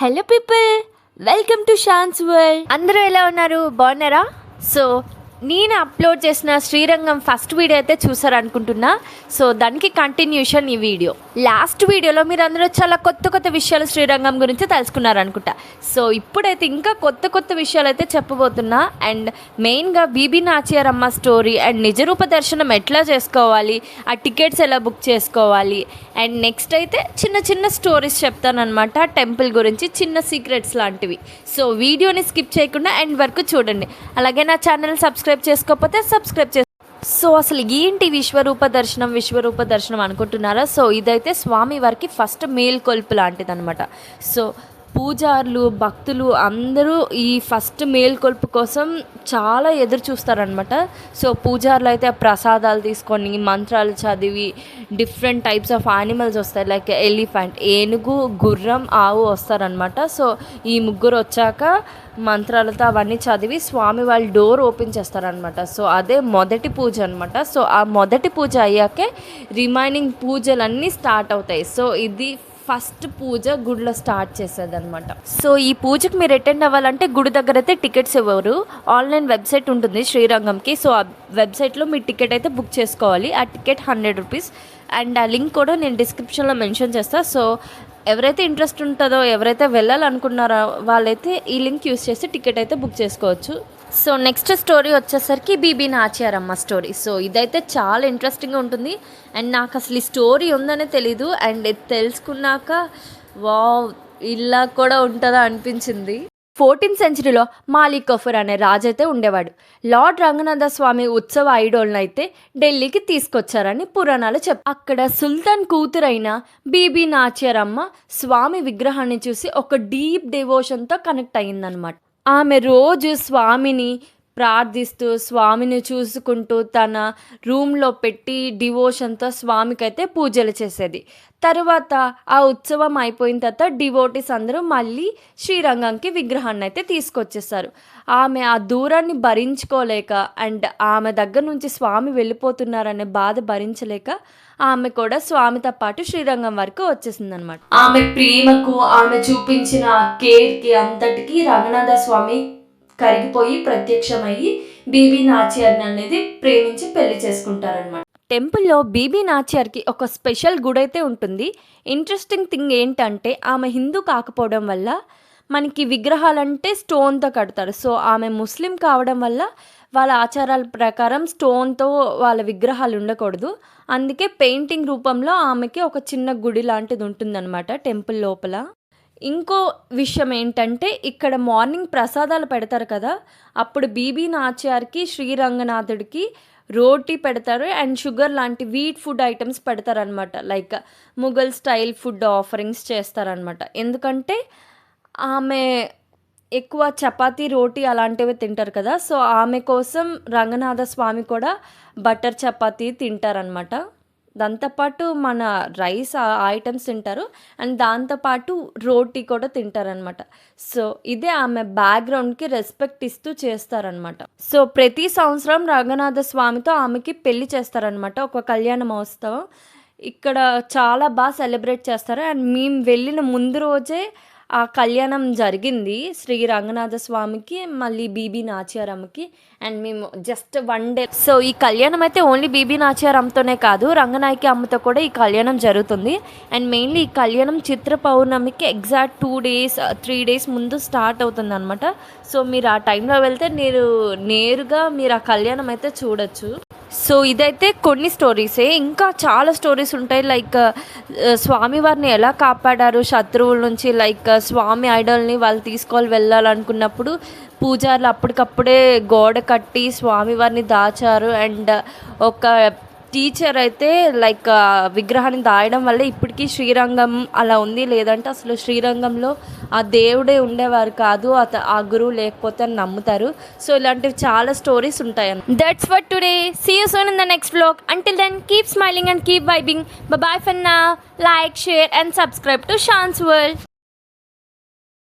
Hello people, welcome to Shan's world. అందరూ ఎలా ఉన్నారు? బాగున్నారా? సో నేను అప్లోడ్ చేసిన శ్రీరంగం ఫస్ట్ వీడియో అయితే చూసారనుకుంటున్నా. సో దానికి కంటిన్యూషన్ ఈ వీడియో. లాస్ట్ వీడియోలో మీరు అందరూ చాలా కొత్త విషయాలు శ్రీరంగం గురించి తెలుసుకున్నారనుకుంటా. సో ఇప్పుడైతే ఇంకా కొత్త విషయాలు అయితే చెప్పబోతున్నా. అండ్ మెయిన్గా బీబీ నాచ్యారమ్మ స్టోరీ అండ్ నిజరూప దర్శనం ఎట్లా చేసుకోవాలి, ఆ టికెట్స్ ఎలా బుక్ చేసుకోవాలి, అండ్ నెక్స్ట్ అయితే చిన్న స్టోరీస్ చెప్తానమాట టెంపుల్ గురించి, చిన్న సీక్రెట్స్ లాంటివి. సో వీడియోని స్కిప్ చేయకుండా ఎండ్ వరకు చూడండి. అలాగే నా ఛానల్ సబ్స్క్రైబ్ చేసుకోకపోతే సబ్స్క్రైబ్ చేసి. సో అసలు ఏంటి విశ్వరూప దర్శనం అనుకుంటున్నారా? సో ఇదైతే స్వామి వారికి ఫస్ట్ మేల్కొల్పు లాంటిది అనమాట. సో పూజారులు, భక్తులు అందరూ ఈ ఫస్ట్ మేల్కొల్పు కోసం చాలా ఎదురు చూస్తారనమాట. సో పూజారులు అయితే ప్రసాదాలు తీసుకొని మంత్రాలు చదివి డిఫరెంట్ టైప్స్ ఆఫ్ యానిమల్స్ వస్తాయి, లైక్ ఎలిఫెంట్, ఏనుగు, గుర్రం, ఆవు వస్తారనమాట. సో ఈ ముగ్గురు వచ్చాక మంత్రాలతో అవన్నీ చదివి స్వామి వాళ్ళు డోర్ ఓపెన్ చేస్తారనమాట. సో అదే మొదటి పూజ అనమాట. సో ఆ మొదటి పూజ అయ్యాకే రిమైనింగ్ పూజలన్నీ స్టార్ట్ అవుతాయి. సో ఇది ఫస్ట్ పూజ గుడిలో స్టార్ట్ చేసేది అనమాట. సో ఈ పూజకి మీరు అటెండ్ అవ్వాలంటే గుడి దగ్గర అయితే టికెట్స్ ఇవ్వరు, ఆన్లైన్ వెబ్సైట్ ఉంటుంది శ్రీరంగంకి. సో ఆ వెబ్సైట్లో మీ టికెట్ అయితే బుక్ చేసుకోవాలి. ఆ టికెట్ 100 రూపీస్. అండ్ ఆ లింక్ కూడా నేను డిస్క్రిప్షన్లో మెన్షన్ చేస్తాను. సో ఎవరైతే ఇంట్రెస్ట్ ఉంటుందో, ఎవరైతే వెళ్ళాలనుకున్నారో వాళ్ళైతే ఈ లింక్ యూస్ చేసి టికెట్ అయితే బుక్ చేసుకోవచ్చు. సో నెక్స్ట్ స్టోరీ వచ్చేసరికి బీబీ నాచ్యారమ్మ స్టోరీ. సో ఇదైతే చాలా ఇంట్రెస్టింగ్గా ఉంటుంది. అండ్ నాకు అసలు ఈ స్టోరీ ఉందనే తెలీదు. అండ్ ఇది తెలుసుకున్నాక వావ్, ఇలా కూడా ఉంటుందా అనిపించింది. 14th సెంచరీలో మాలిక్ కఫూర్ అనే రాజు అయితే ఉండేవాడు. లార్డ్ రంగనాథ స్వామి ఉత్సవ ఐడోల్ని అయితే ఢిల్లీకి తీసుకొచ్చారని పురాణాలు అక్కడ సుల్తాన్ కూతురైన బీబీ నాచ్యారమ్మ స్వామి విగ్రహాన్ని చూసి ఒక డీప్ డివోషన్తో కనెక్ట్ అయ్యిందనమాట. ఆమె రోజు స్వామిని ప్రార్థిస్తూ, స్వామిని చూసుకుంటూ తన రూమ్లో పెట్టి డివోషన్తో స్వామికైతే పూజలు చేసేది. తర్వాత ఆ ఉత్సవం అయిపోయిన తర్వాత డివోటీస్ అందరూ మళ్ళీ శ్రీరంగంకి విగ్రహాన్ని అయితే తీసుకొచ్చేసారు. ఆమె ఆ దూరాన్ని భరించుకోలేక అండ్ ఆమె దగ్గర నుంచి స్వామి వెళ్ళిపోతున్నారనే బాధ భరించలేక ఆమె కూడా స్వామితో పాటు శ్రీరంగం వరకు వచ్చేసింది అనమాట. ఆమె ప్రేమకు, ఆమె చూపించిన కేర్కి అంతటికి రంగనాథ స్వామి కరిగిపోయి ప్రత్యక్షమయ్యి బీబీ నాచ్యార్ని అనేది ప్రేమించి పెళ్లి చేసుకుంటారనమాట. టెంపుల్లో బీబీ నాచ్యార్కి ఒక స్పెషల్ గుడి అయితే ఉంటుంది. ఇంట్రెస్టింగ్ థింగ్ ఏంటంటే ఆమె హిందూ కాకపోవడం వల్ల మనకి విగ్రహాలంటే స్టోన్తో కడతారు. సో ఆమె ముస్లిం కావడం వల్ల వాళ్ళ ఆచారాల ప్రకారం స్టోన్తో వాళ్ళ విగ్రహాలు ఉండకూడదు. అందుకే పెయింటింగ్ రూపంలో ఆమెకి ఒక చిన్న గుడి లాంటిది ఉంటుందన్నమాట టెంపుల్ లోపల. ఇంకో విషయం ఏంటంటే ఇక్కడ మార్నింగ్ ప్రసాదాలు పెడతారు కదా, అప్పుడు బీబీ నాచ్యార్కి, శ్రీరంగనాథుడికి రోటీ పెడతారు అండ్ షుగర్ లాంటి వీట్ ఫుడ్ ఐటమ్స్ పెడతారనమాట. Like Mughal style food offerings చేస్తారనమాట. ఎందుకంటే ఆమె ఎక్కువ చపాతీ, రోటీ అలాంటివి తింటారు కదా. సో ఆమె కోసం రంగనాథ స్వామి కూడా బటర్ చపాతీ తింటారనమాట. దాంతోపాటు మన రైస్ ఐటమ్స్ తింటారు అండ్ దాంతోపాటు రోటీ కూడా తింటారనమాట. సో ఇదే ఆమె బ్యాక్గ్రౌండ్కి రెస్పెక్ట్ ఇస్తూ చేస్తారనమాట. సో ప్రతి సంవత్సరం రంగనాథ స్వామితో ఆమెకి పెళ్లి చేస్తారనమాట. ఒక కళ్యాణ మహోత్సవం ఇక్కడ చాలా బాగా సెలబ్రేట్ చేస్తారు. అండ్ మేము వెళ్ళిన ముందు రోజే ఆ కళ్యాణం జరిగింది శ్రీ రంగనాథ స్వామికి, మళ్ళీ బీబీ నాచ్యారమ్మకి. అండ్ మేము జస్ట్ 1 డే. సో ఈ కళ్యాణం అయితే ఓన్లీ బీబీ నాచ్యారమ్మతోనే కాదు, రంగనాయకి అమ్మతో కూడా ఈ కళ్యాణం జరుగుతుంది. అండ్ మెయిన్లీ ఈ కళ్యాణం చిత్ర పౌర్ణమికి ఎగ్జాక్ట్ 2 days 3 days ముందు స్టార్ట్ అవుతుంది అనమాట. సో మీరు ఆ టైంలో వెళ్తే నేరుగా మీరు ఆ కళ్యాణం అయితే చూడొచ్చు. సో ఇదైతే కొన్ని స్టోరీసే, ఇంకా చాలా స్టోరీస్ ఉంటాయి. లైక్ స్వామివారిని ఎలా కాపాడారు శత్రువుల నుంచి. లైక్ స్వామి ఐడల్ని వాళ్ళు వెళ్ళాలనుకున్నప్పుడు పూజారులు అప్పటికప్పుడే గోడ కట్టి స్వామివారిని దాచారు. అండ్ ఒక టీచర్ అయితే లైక్ విగ్రహాన్ని దాయడం వల్ల ఇప్పటికీ శ్రీరంగం అలా ఉంది. లేదంటే అసలు శ్రీరంగంలో ఆ దేవుడే ఉండేవారు కాదు, ఆ గురువు లేకపోతే అని నమ్ముతారు. సో ఇలాంటివి చాలా స్టోరీస్ ఉంటాయి. That's for today. See you soon in the next vlog. Until then keep smiling and keep vibing. Bye for now. Like, share and subscribe to Shan's world.